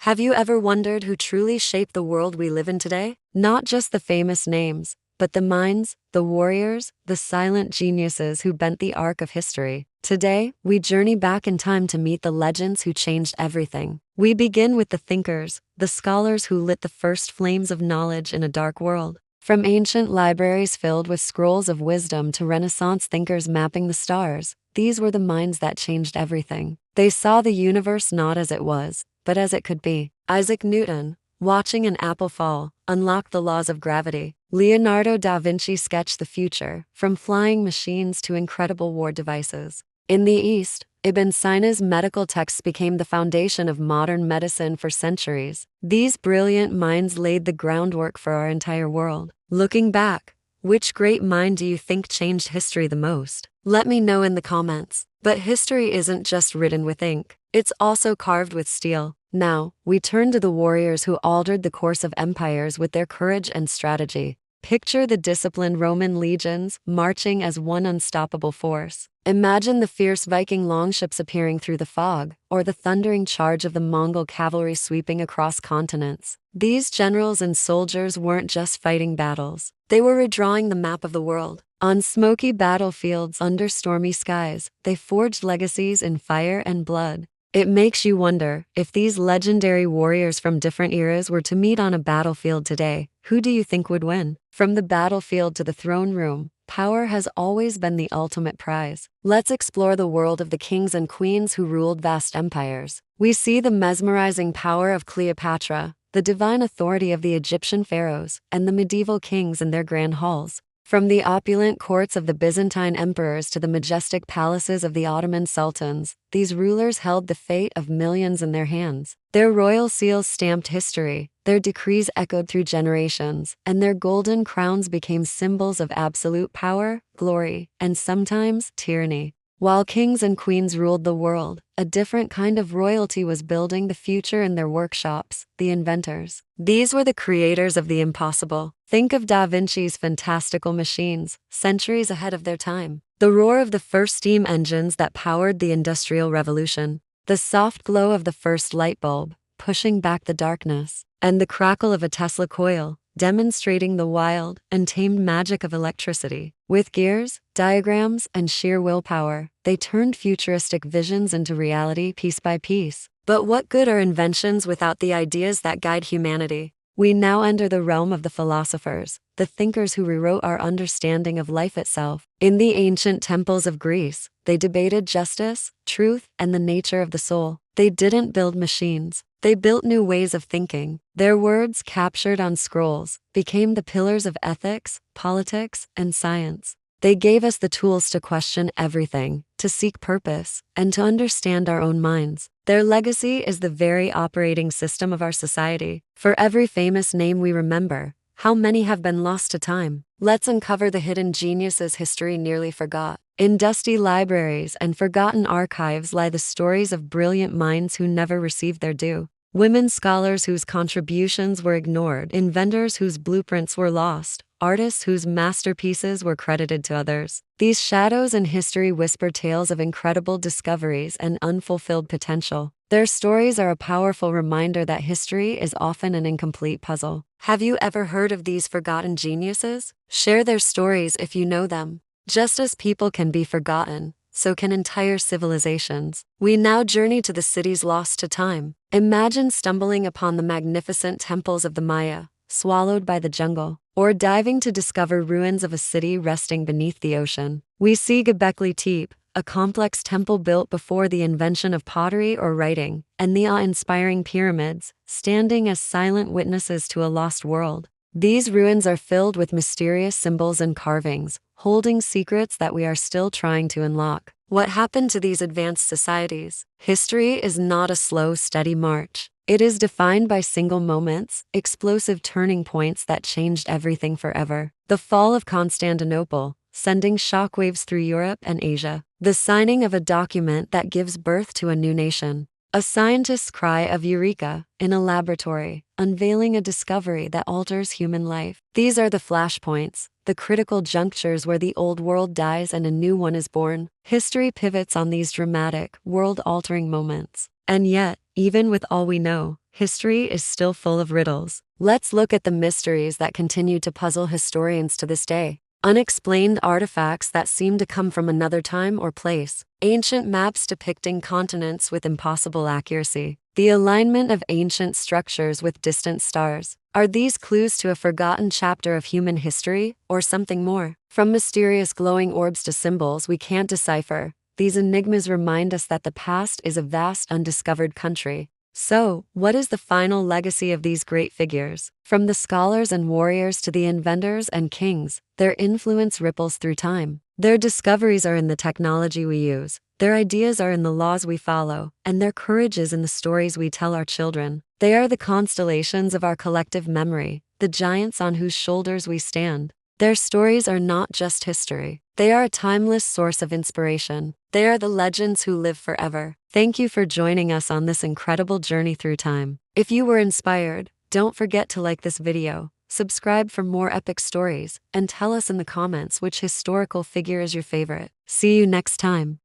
Have you ever wondered who truly shaped the world we live in today? Not just the famous names, but the minds, the warriors, the silent geniuses who bent the arc of history. Today, we journey back in time to meet the legends who changed everything. We begin with the thinkers, the scholars who lit the first flames of knowledge in a dark world. From ancient libraries filled with scrolls of wisdom to Renaissance thinkers mapping the stars, these were the minds that changed everything. They saw the universe not as it was, but as it could be. Isaac Newton, watching an apple fall, unlocked the laws of gravity. Leonardo da Vinci sketched the future, from flying machines to incredible war devices. In the East, Ibn Sina's medical texts became the foundation of modern medicine for centuries. These brilliant minds laid the groundwork for our entire world. Looking back, which great mind do you think changed history the most? Let me know in the comments. But history isn't just written with ink, it's also carved with steel. Now, we turn to the warriors who altered the course of empires with their courage and strategy. Picture the disciplined Roman legions marching as one unstoppable force. Imagine the fierce Viking longships appearing through the fog, or the thundering charge of the Mongol cavalry sweeping across continents. These generals and soldiers weren't just fighting battles. They were redrawing the map of the world. On smoky battlefields under stormy skies, they forged legacies in fire and blood. It makes you wonder, if these legendary warriors from different eras were to meet on a battlefield today, who do you think would win? From the battlefield to the throne room, power has always been the ultimate prize. Let's explore the world of the kings and queens who ruled vast empires. We see the mesmerizing power of Cleopatra, the divine authority of the Egyptian pharaohs, and the medieval kings in their grand halls. From the opulent courts of the Byzantine emperors to the majestic palaces of the Ottoman sultans, these rulers held the fate of millions in their hands. Their royal seals stamped history, their decrees echoed through generations, and their golden crowns became symbols of absolute power, glory, and sometimes tyranny. While kings and queens ruled the world, a different kind of royalty was building the future in their workshops, the inventors. These were the creators of the impossible. Think of Da Vinci's fantastical machines, centuries ahead of their time. The roar of the first steam engines that powered the Industrial Revolution. The soft glow of the first light bulb, pushing back the darkness. And the crackle of a Tesla coil, demonstrating the wild, untamed magic of electricity. With gears, diagrams, and sheer willpower, they turned futuristic visions into reality piece by piece. But what good are inventions without the ideas that guide humanity? We now enter the realm of the philosophers, the thinkers who rewrote our understanding of life itself. In the ancient temples of Greece, they debated justice, truth, and the nature of the soul. They didn't build machines. They built new ways of thinking. Their words, captured on scrolls, became the pillars of ethics, politics, and science. They gave us the tools to question everything, to seek purpose, and to understand our own minds. Their legacy is the very operating system of our society. For every famous name we remember, how many have been lost to time? Let's uncover the hidden geniuses history nearly forgot. In dusty libraries and forgotten archives lie the stories of brilliant minds who never received their due. Women scholars whose contributions were ignored, inventors whose blueprints were lost, artists whose masterpieces were credited to others. These shadows in history whisper tales of incredible discoveries and unfulfilled potential. Their stories are a powerful reminder that history is often an incomplete puzzle. Have you ever heard of these forgotten geniuses? Share their stories if you know them. Just as people can be forgotten, so can entire civilizations. We now journey to the cities lost to time. Imagine stumbling upon the magnificent temples of the Maya, swallowed by the jungle, or diving to discover ruins of a city resting beneath the ocean. We see Göbekli Tepe, a complex temple built before the invention of pottery or writing, and the awe-inspiring pyramids, standing as silent witnesses to a lost world. These ruins are filled with mysterious symbols and carvings, holding secrets that we are still trying to unlock. What happened to these advanced societies? History is not a slow, steady march. It is defined by single moments, explosive turning points that changed everything forever. The fall of Constantinople, sending shockwaves through Europe and Asia. The signing of a document that gives birth to a new nation. A scientist's cry of eureka in a laboratory, unveiling a discovery that alters human life. These are the flashpoints, the critical junctures where the old world dies and a new one is born. History pivots on these dramatic, world-altering moments. And yet, even with all we know, history is still full of riddles. Let's look at the mysteries that continue to puzzle historians to this day. Unexplained artifacts that seem to come from another time or place. Ancient maps depicting continents with impossible accuracy. The alignment of ancient structures with distant stars. Are these clues to a forgotten chapter of human history, or something more? From mysterious glowing orbs to symbols we can't decipher, these enigmas remind us that the past is a vast undiscovered country. So, what is the final legacy of these great figures? From the scholars and warriors to the inventors and kings, their influence ripples through time. Their discoveries are in the technology we use, their ideas are in the laws we follow, and their courage is in the stories we tell our children. They are the constellations of our collective memory, the giants on whose shoulders we stand. Their stories are not just history. They are a timeless source of inspiration. They are the legends who live forever. Thank you for joining us on this incredible journey through time. If you were inspired, don't forget to like this video, subscribe for more epic stories, and tell us in the comments which historical figure is your favorite. See you next time.